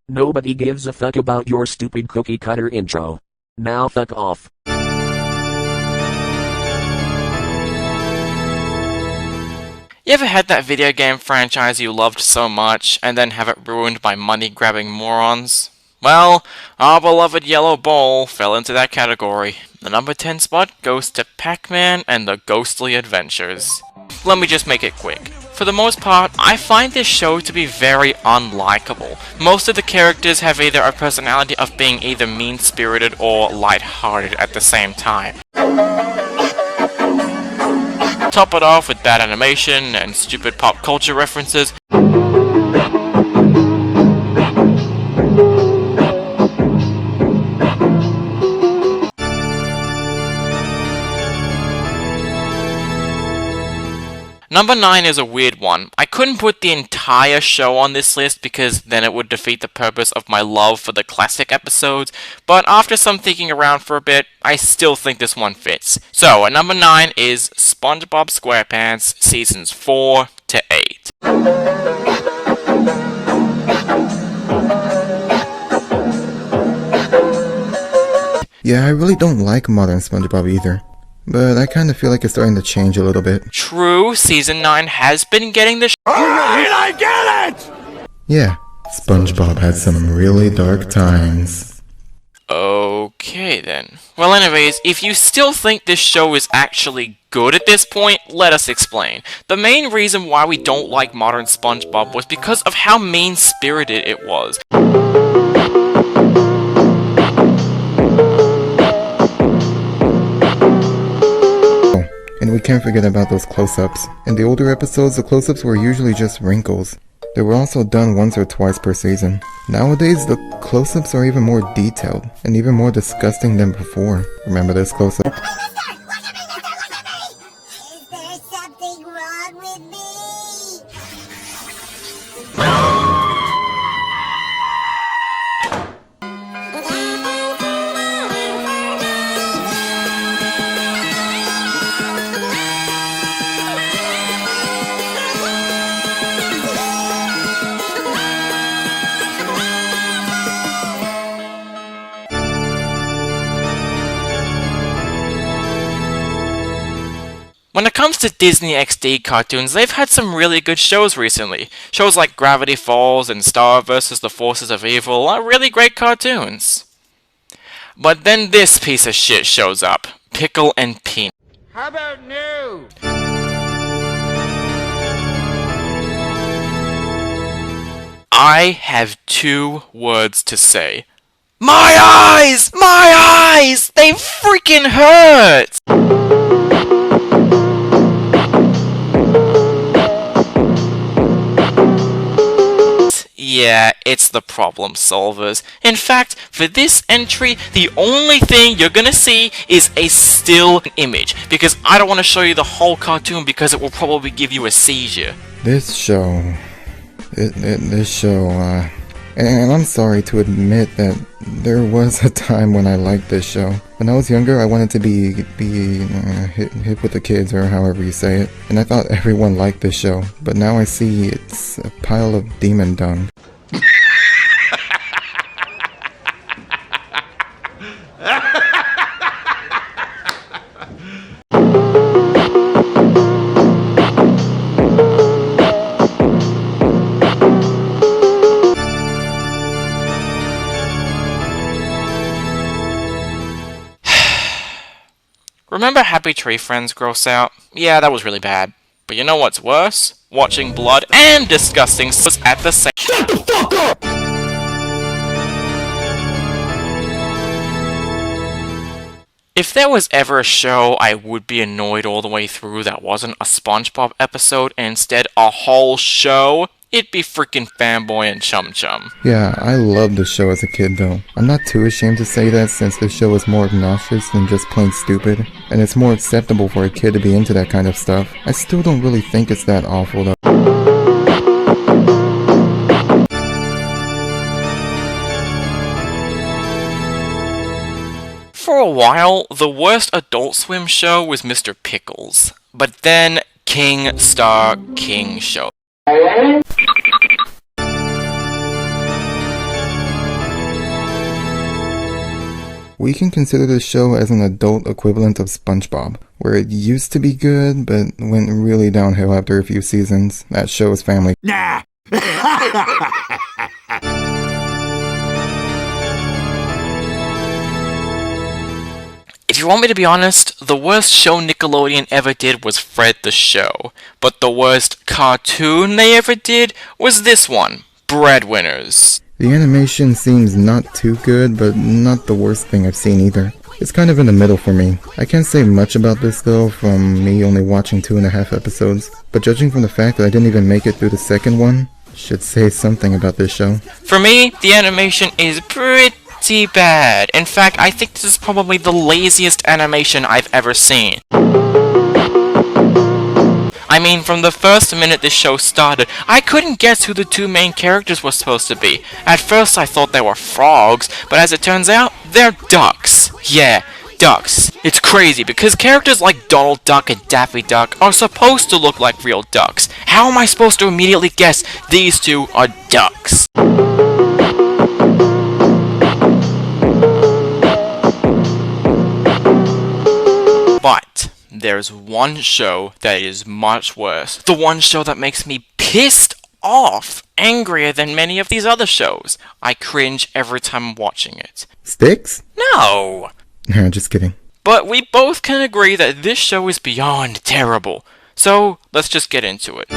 Nobody gives a fuck about your stupid cookie cutter intro. Now fuck off. You ever had that video game franchise you loved so much, and then have it ruined by money-grabbing morons? Well, our beloved Yellow Ball fell into that category. The number 10 spot goes to Pac-Man and the Ghostly Adventures. Let me just make it quick. For the most part, I find this show to be very unlikable. Most of the characters have either a personality of being either mean-spirited or light-hearted at the same time. Top it off with bad animation and stupid pop culture references. Number 9 is a weird one. I couldn't put the entire show on this list because then it would defeat the purpose of my love for the classic episodes, but after some thinking around for a bit, I still think this one fits. So, at number 9 is SpongeBob SquarePants Seasons 4 to 8. Yeah, I really don't like modern SpongeBob either. But I kind of feel like it's starting to change a little bit. True, Season 9 has been getting the Alright, I get it! Yeah, SpongeBob had some really dark times. Okay then. Well anyways, if you still think this show is actually good at this point, let us explain. The main reason why we don't like modern SpongeBob was because of how mean-spirited it was. And we can't forget about those close-ups. In the older episodes, the close-ups were usually just wrinkles. They were also done once or twice per season. Nowadays, the close-ups are even more detailed, and even more disgusting than before. Remember this close-up? Is there something wrong with me? When it comes to Disney XD cartoons, they've had some really good shows recently. Shows like Gravity Falls and Star vs. the Forces of Evil are really great cartoons. But then this piece of shit shows up. Pickle and Peanut. How about new? I have 2 words to say. My eyes! My eyes! They freaking hurt! Yeah, it's the problem solvers. In fact, for this entry, the only thing you're gonna see is a still image, because I don't want to show you the whole cartoon because it will probably give you a seizure. This show... And I'm sorry to admit that there was a time when I liked this show. When I was younger, I wanted to be hip with the kids, or however you say it. And I thought everyone liked this show. But now I see it's a pile of demon dung. Remember Happy Tree Friends Gross Out? Yeah, that was really bad. But you know what's worse? Watching blood and disgusting s*** at the same— Shut the fuck up! If there was ever a show I would be annoyed all the way through that wasn't a SpongeBob episode and instead a whole show, it'd be freaking Fanboy and Chum Chum. Yeah, I loved the show as a kid though. I'm not too ashamed to say that since the show is more obnoxious than just plain stupid, and it's more acceptable for a kid to be into that kind of stuff. I still don't really think it's that awful though. For a while, the worst Adult Swim show was Mr. Pickles. But then, King Star King show. We can consider this show as an adult equivalent of SpongeBob, where it used to be good, but went really downhill after a few seasons. That show is family. Nah. If you want me to be honest, the worst show Nickelodeon ever did was Fred the Show. But the worst cartoon they ever did was this one, Breadwinners. The animation seems not too good, but not the worst thing I've seen either. It's kind of in the middle for me. I can't say much about this though, from me only watching 2.5 episodes, but judging from the fact that I didn't even make it through the second one, should say something about this show. For me, the animation is pretty bad. In fact, I think this is probably the laziest animation I've ever seen. I mean, from the first minute this show started, I couldn't guess who the two main characters were supposed to be. At first I thought they were frogs, but as it turns out, they're ducks. Yeah, ducks. It's crazy, because characters like Donald Duck and Daffy Duck are supposed to look like real ducks. How am I supposed to immediately guess these two are ducks? But there's one show that is much worse. The one show that makes me pissed off, angrier than many of these other shows. I cringe every time I'm watching it. Sticks? No! Nah, just kidding. But we both can agree that this show is beyond terrible. So, let's just get into it.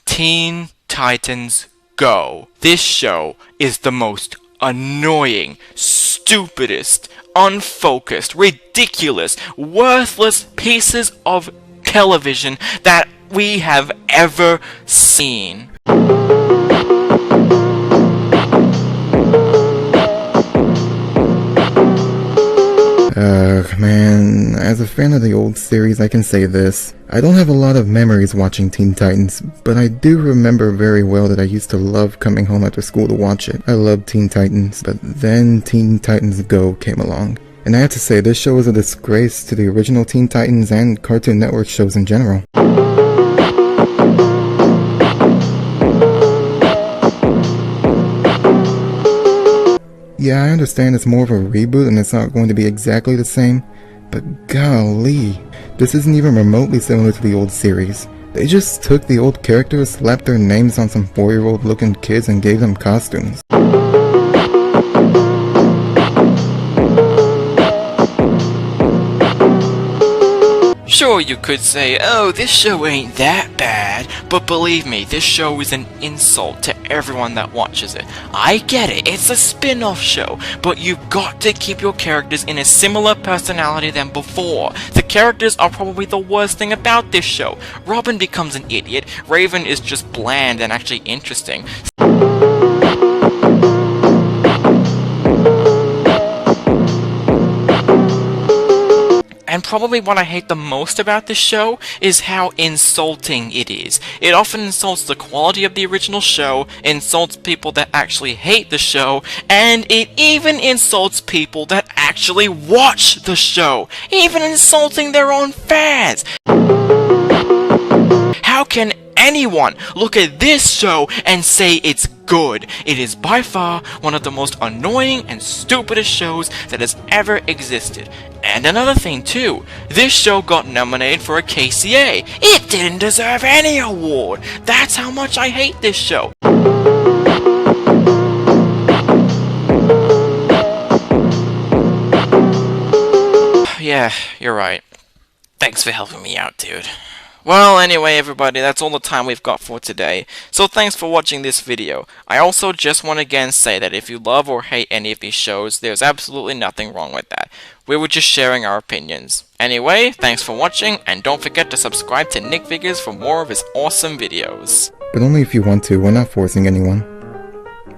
Teen Titans Go. This show is the most annoying, stupidest, unfocused, ridiculous, worthless pieces of television that we have ever seen. Man, as a fan of the old series, I can say this. I don't have a lot of memories watching Teen Titans, but I do remember very well that I used to love coming home after school to watch it. I loved Teen Titans, but then Teen Titans Go came along. And I have to say, this show is a disgrace to the original Teen Titans and Cartoon Network shows in general. Yeah, I understand it's more of a reboot and it's not going to be exactly the same, but golly, this isn't even remotely similar to the old series. They just took the old characters, slapped their names on some 4-year-old looking kids and gave them costumes. Sure, you could say, oh, this show ain't that bad, but believe me, this show is an insult to everyone that watches it. I get it, it's a spin-off show, but you've got to keep your characters in a similar personality than before. The characters are probably the worst thing about this show. Robin becomes an idiot, Raven is just bland and actually interesting. And probably what I hate the most about this show is how insulting it is. It often insults the quality of the original show, insults people that actually hate the show, and it even insults people that actually watch the show, even insulting their own fans. How can anyone look at this show and say it's good? It is by far one of the most annoying and stupidest shows that has ever existed. And another thing too, this show got nominated for a KCA. It didn't deserve any award. That's how much I hate this show. Yeah, you're right. Thanks for helping me out, dude. Well, anyway, everybody, that's all the time we've got for today. So thanks for watching this video. I also just want to again say that if you love or hate any of these shows, there's absolutely nothing wrong with that. We were just sharing our opinions. Anyway, thanks for watching, and don't forget to subscribe to Nick Figures for more of his awesome videos. But only if you want to, we're not forcing anyone.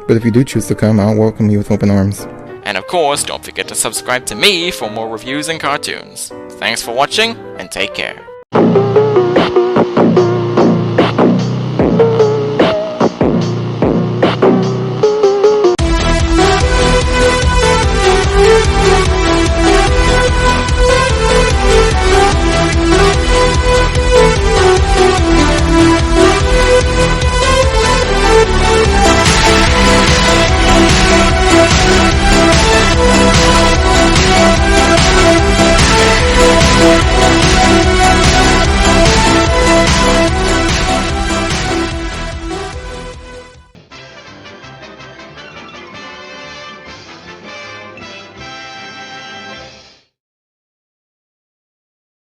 But if you do choose to come, I'll welcome you with open arms. And of course, don't forget to subscribe to me for more reviews and cartoons. Thanks for watching, and take care.